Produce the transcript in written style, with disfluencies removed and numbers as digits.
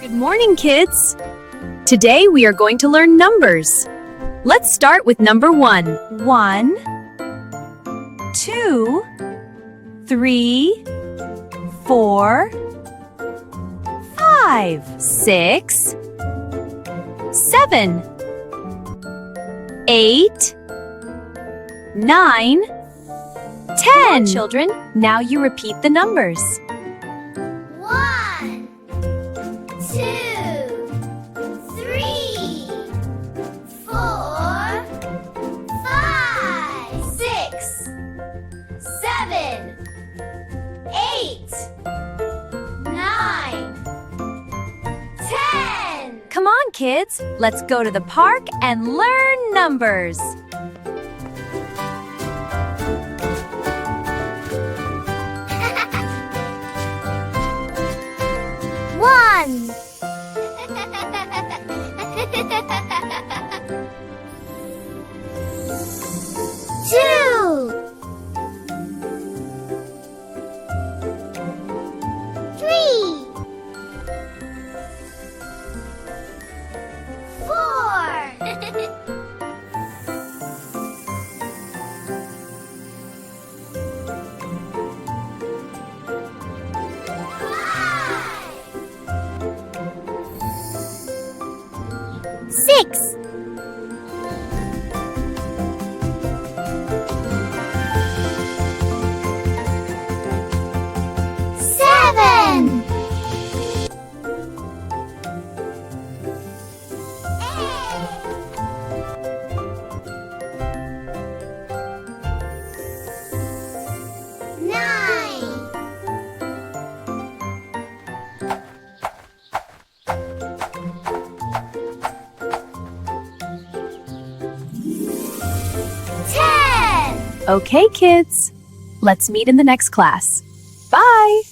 Good morning, kids! Today we are going to learn numbers. Let's start with number 1. 1, 2, 3, 4, 5, 6, 7, 8, 9, 10. Children, now you repeat the numbers. 1, 2, 3, 4, 5, 6, 7, 8, 9, 10. Come on, kids! Let's go to the park and learn numbers. One. Two. 3. 4. 6. 7. 10. Okay, kids. Let's meet in the next class. Bye!